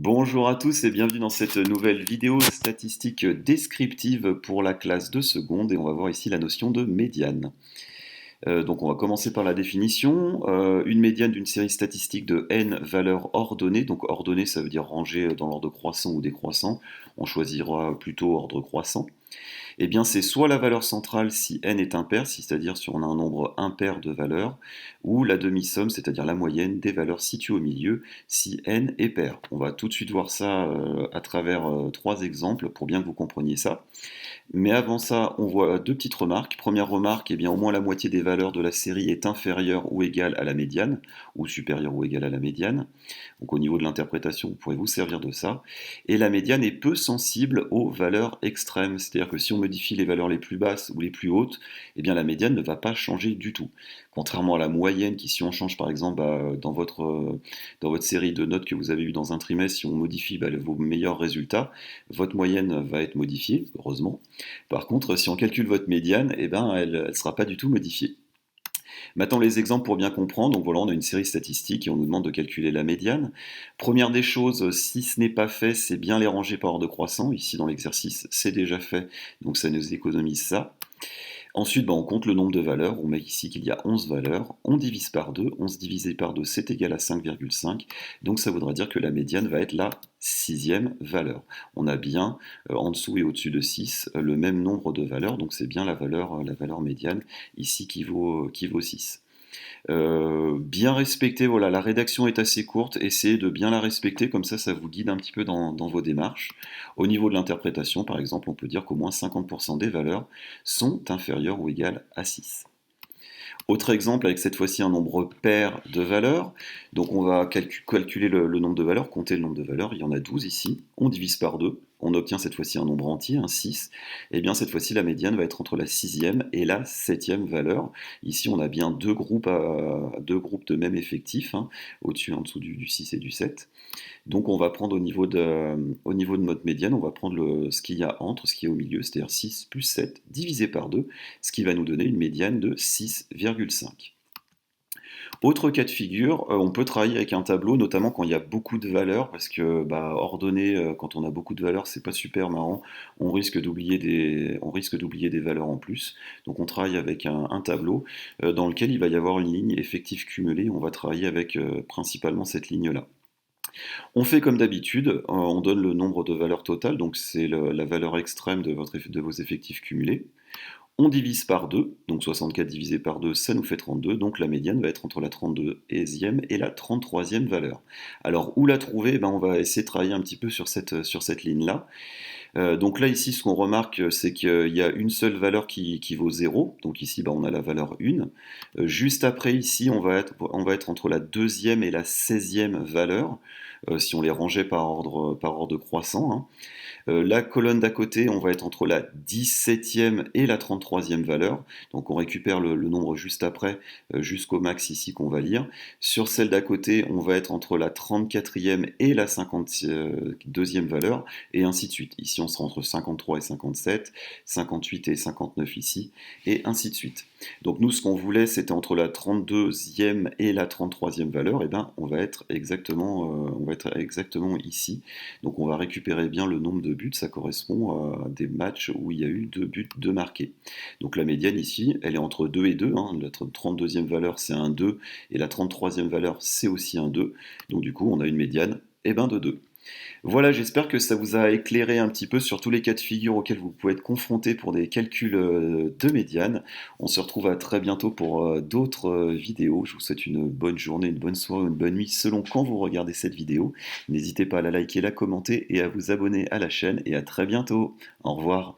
Bonjour à tous et bienvenue dans cette nouvelle vidéo statistique descriptive pour la classe de seconde et on va voir ici la notion de médiane. Donc on va commencer par la définition. Une médiane d'une série statistique de n valeurs ordonnées, donc ordonnées ça veut dire rangées dans l'ordre croissant ou décroissant, on choisira plutôt ordre croissant. Eh bien, c'est soit la valeur centrale si n est impair, c'est-à-dire si on a un nombre impair de valeurs, ou la demi-somme, c'est-à-dire la moyenne des valeurs situées au milieu si n est pair. On va tout de suite voir ça à travers trois exemples pour bien que vous compreniez ça. Mais avant ça, on voit deux petites remarques. Première remarque, eh bien, au moins la moitié des valeurs de la série est inférieure ou égale à la médiane, ou supérieure ou égale à la médiane. Donc au niveau de l'interprétation, vous pourrez vous servir de ça. Et la médiane est peu sensible aux valeurs extrêmes, c'est-à-dire que si on modifie les valeurs les plus basses ou les plus hautes, eh bien la médiane ne va pas changer du tout. Contrairement à la moyenne qui, si on change par exemple dans votre série de notes que vous avez eues dans un trimestre, si on modifie vos meilleurs résultats, votre moyenne va être modifiée, heureusement. Par contre, si on calcule votre médiane, eh ben, elle ne sera pas du tout modifiée. Maintenant, les exemples pour bien comprendre. Donc voilà, on a une série statistique et on nous demande de calculer la médiane. Première des choses, si ce n'est pas fait, c'est bien les ranger par ordre croissant. Ici, dans l'exercice, c'est déjà fait, donc ça nous économise ça. Ensuite, on compte le nombre de valeurs. On met ici qu'il y a 11 valeurs. On divise par 2. 11 divisé par 2, c'est égal à 5,5. Donc ça voudra dire que la médiane va être la sixième valeur. On a bien en dessous et au-dessus de 6 le même nombre de valeurs. Donc c'est bien la valeur médiane ici qui vaut 6. Bien respecter, voilà, la rédaction est assez courte, essayez de bien la respecter, comme ça vous guide un petit peu dans vos démarches. Au niveau de l'interprétation, par exemple, on peut dire qu'au moins 50% des valeurs sont inférieures ou égales à 6. Autre exemple avec cette fois-ci un nombre pair de valeurs. Donc on va calculer le nombre de valeurs, compter le nombre de valeurs, il y en a 12 ici. On divise par 2, on obtient cette fois-ci un nombre entier, un 6. Et bien cette fois-ci la médiane va être entre la sixième et la septième valeur. Ici on a bien deux groupes de même effectif, hein, au-dessus et en dessous du 6 et du 7. Donc on va prendre au niveau de notre médiane, on va prendre ce qu'il y a entre, ce qui est au milieu, c'est-à-dire 6 plus 7 divisé par 2, ce qui va nous donner une médiane de 6,5. Autre cas de figure, on peut travailler avec un tableau, notamment quand il y a beaucoup de valeurs, parce que ordonner, quand on a beaucoup de valeurs, c'est pas super marrant, on risque d'oublier des valeurs en plus. Donc on travaille avec un tableau dans lequel il va y avoir une ligne effective cumulée, on va travailler avec principalement cette ligne-là. On fait comme d'habitude, on donne le nombre de valeurs totales, donc c'est la valeur extrême de vos effectifs cumulés. On divise par 2, donc 64 divisé par 2, ça nous fait 32, donc la médiane va être entre la 32e et la 33e valeur. Alors, où la trouver? On va essayer de travailler un petit peu sur cette ligne-là. Donc là, ici, ce qu'on remarque, c'est qu'il y a une seule valeur qui vaut 0, donc ici, on a la valeur 1. Juste après, ici, on va être entre la deuxième et la 16e valeur, si on les rangeait par ordre croissant, hein. La colonne d'à côté, on va être entre la 17e et la 33e valeur. Donc on récupère le nombre juste après, jusqu'au max ici qu'on va lire. Sur celle d'à côté, on va être entre la 34e et la 52e valeur, et ainsi de suite. Ici, on sera entre 53 et 57, 58 et 59 ici, et ainsi de suite. Donc nous, ce qu'on voulait, c'était entre la 32e et la 33e valeur, et on va être exactement ici. Donc on va récupérer bien le nombre de buts, ça correspond à des matchs où il y a eu 2 buts de marqués. Donc la médiane ici, elle est entre 2 et 2, hein. La 32e valeur c'est un 2, et la 33e valeur c'est aussi un 2. Donc du coup on a une médiane de 2. Voilà, j'espère que ça vous a éclairé un petit peu sur tous les cas de figure auxquels vous pouvez être confrontés pour des calculs de médiane. On se retrouve à très bientôt pour d'autres vidéos. Je vous souhaite une bonne journée, une bonne soirée, une bonne nuit selon quand vous regardez cette vidéo. N'hésitez pas à la liker, la commenter et à vous abonner à la chaîne, et à très bientôt. Au revoir.